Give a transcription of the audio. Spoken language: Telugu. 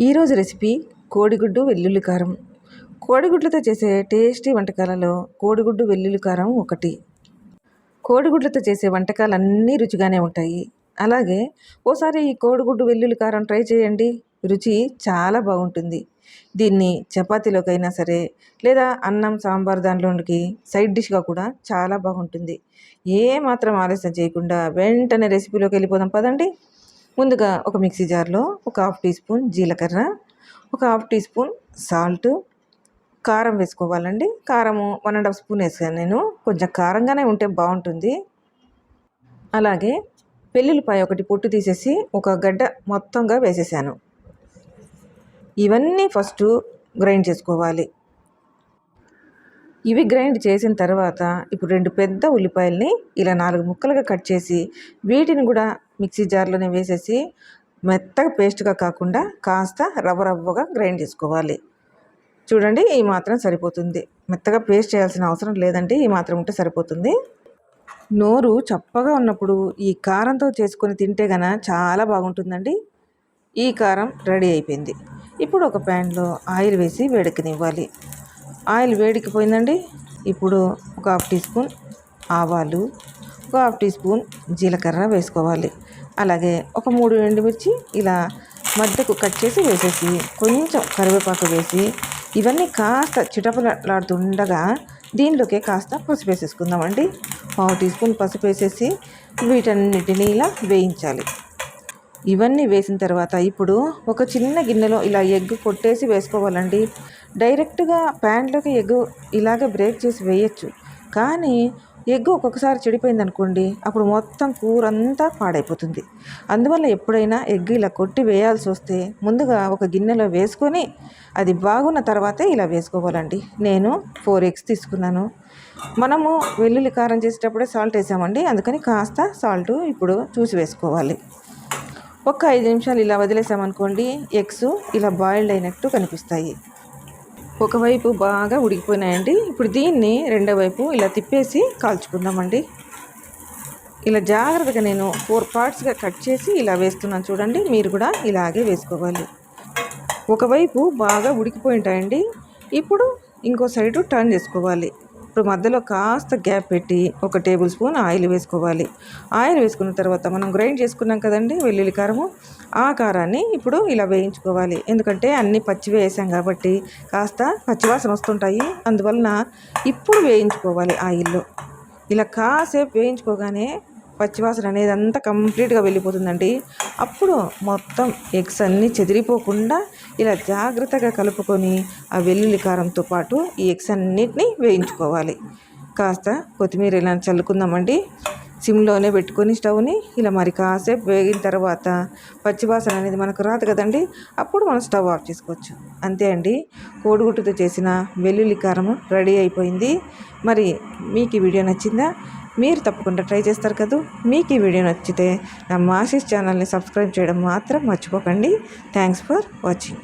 ఈరోజు రెసిపీ కోడిగుడ్డు వెల్లుల్లి కారం. కోడిగుడ్లతో చేసే టేస్టీ వంటకాలలో కోడిగుడ్డు వెల్లుల్లి కారం ఒకటి. కోడిగుడ్లతో చేసే వంటకాలన్నీ రుచిగానే ఉంటాయి. అలాగే ఓసారి ఈ కోడిగుడ్డు వెల్లుల్లి కారం ట్రై చేయండి, రుచి చాలా బాగుంటుంది. దీన్ని చపాతీలోకైనా సరే, లేదా అన్నం సాంబార్ దాంట్లోనికి సైడ్ డిష్గా కూడా చాలా బాగుంటుంది. ఏ మాత్రం ఆలస్యం చేయకుండా వెంటనే రెసిపీలోకి వెళ్ళిపోదాం పదండి. ముందుగా ఒక మిక్సీ జార్లో ఒక హాఫ్ టీ స్పూన్ జీలకర్ర, ఒక హాఫ్ టీ స్పూన్ సాల్ట్, కారం వేసుకోవాలండి. కారము 1.5 స్పూన్ వేసాను నేను, కొంచెం కారంగానే ఉంటే బాగుంటుంది. అలాగే వెల్లుల్లిపాయ ఒకటి పొట్టు తీసేసి ఒక గడ్డ మొత్తంగా వేసేసాను. ఇవన్నీ ఫస్ట్ గ్రైండ్ చేసుకోవాలి. ఇవి గ్రైండ్ చేసిన తర్వాత ఇప్పుడు 2 పెద్ద ఉల్లిపాయల్ని ఇలా 4 ముక్కలుగా కట్ చేసి వీటిని కూడా మిక్సీ జార్లోనే వేసేసి మెత్తగా పేస్ట్గా కాకుండా కాస్త రవ్వగా గ్రైండ్ చేసుకోవాలి. చూడండి, ఈ మాత్రం సరిపోతుంది. మెత్తగా పేస్ట్ చేయాల్సిన అవసరం లేదండి, ఈ మాత్రం ఉంటే సరిపోతుంది. నోరు చప్పగా ఉన్నప్పుడు ఈ కారంతో చేసుకొని తింటే గన చాలా బాగుంటుందండి. ఈ కారం రెడీ అయిపోయింది. ఇప్పుడు ఒక ప్యాన్లో ఆయిల్ వేసి వేడెక్కనివ్వాలి. ఆయిల్ వేడికిపోయిందండి. ఇప్పుడు ఒక హాఫ్ టీ స్పూన్ ఆవాలు, ఒక హాఫ్ టీ స్పూన్ జీలకర్ర వేసుకోవాలి. అలాగే ఒక 3 ఎండుమిర్చి ఇలా మధ్యకు కట్ చేసి వేసేసి కొంచెం కరివేపాకు వేసి ఇవన్నీ కాస్త చిటపలాడుతుండగా దీనిలోకి కాస్త పసుపు వేసేసుకుందామండి. 1/2 టీ స్పూన్ పసుపు వేసేసి వీటన్నిటిని ఇలా వేయించాలి. ఇవన్నీ వేసిన తర్వాత ఇప్పుడు ఒక చిన్న గిన్నెలో ఇలా ఎగ్ కొట్టేసి వేసుకోవాలండి. డైరెక్ట్గా ప్యాన్లోకి ఎగ్ ఇలాగే బ్రేక్ చేసి వేయచ్చు, కానీ ఎగ్ ఒక్కొక్కసారి చెడిపోయింది అనుకోండి, అప్పుడు మొత్తం కూర అంతా పాడైపోతుంది. అందువల్ల ఎప్పుడైనా ఎగ్ ఇలా కొట్టి వేయాల్సి వస్తే ముందుగా ఒక గిన్నెలో వేసుకొని అది బాగున్న తర్వాతే ఇలా వేసుకోవాలండి. నేను 4 ఎగ్స్ తీసుకున్నాను. మనము వెల్లుల్లి కారం చేసేటప్పుడే సాల్ట్ వేసామండి, అందుకని కాస్త సాల్ట్ ఇప్పుడు చూసి వేసుకోవాలి. ఒక 5 నిమిషాలు ఇలా వదిలేసామనుకోండి, ఎగ్స్ ఇలా బాయిల్డ్ అయినట్టు కనిపిస్తాయి. ఒకవైపు బాగా ఉడికిపోయినాయండి. ఇప్పుడు దీన్ని రెండో వైపు ఇలా తిప్పేసి కాల్చుకుందామండి. ఇలా జాగ్రత్తగా నేను 4 పార్ట్స్గా కట్ చేసి ఇలా వేస్తున్నాను చూడండి, మీరు కూడా ఇలాగే వేసుకోవాలి. ఒకవైపు బాగా ఉడికిపోయి ఉంటాయండి. ఇప్పుడు ఇంకో సైడు టర్న్ చేసుకోవాలి. ఇప్పుడు మధ్యలో కాస్త గ్యాప్ పెట్టి 1 టేబుల్ స్పూన్ ఆయిల్ వేసుకోవాలి. ఆయిల్ వేసుకున్న తర్వాత మనం గ్రైండ్ చేసుకున్నాం కదండి వెల్లుల్లి కారము, ఆ కారాన్ని ఇప్పుడు ఇలా వేయించుకోవాలి. ఎందుకంటే అన్నీ పచ్చివే వేసాం కాబట్టి కాస్త పచ్చివాసన వస్తుంటాయి, అందువలన ఇప్పుడు వేయించుకోవాలి ఆయిల్లో. ఇలా కాసేపు వేయించుకోగానే పచ్చివాసన అనేది అంతా కంప్లీట్గా వెళ్ళిపోతుందండి. అప్పుడు మొత్తం ఎగ్స్ అన్నీ చెదిరిపోకుండా ఇలా జాగ్రత్తగా కలుపుకొని ఆ వెల్లుల్లి కారంతో పాటు ఈ ఎగ్స్ అన్నిటినీ వేయించుకోవాలి. కాస్త కొత్తిమీర ఇలా చల్లుకుందామండి. సిమ్లోనే పెట్టుకొని స్టవ్ని ఇలా మరి కాసేపు వేగిన తర్వాత పచ్చివాసన అనేది మనకు రాదు కదండి, అప్పుడు మనం స్టవ్ ఆఫ్ చేసుకోవచ్చు. అంతే అండి, కోడిగుడ్డుతో చేసిన వెల్లుల్లి కారం రెడీ అయిపోయింది. మరి మీకు ఈ వీడియో నచ్చిందా? మీరు తప్పకుండా ట్రై చేస్తారు కదా. మీకు ఈ వీడియో నచ్చితే నా మాసిస్ ఛానల్ని సబ్స్క్రైబ్ చేయడం మాత్రం మర్చిపోకండి. Thanks for watching.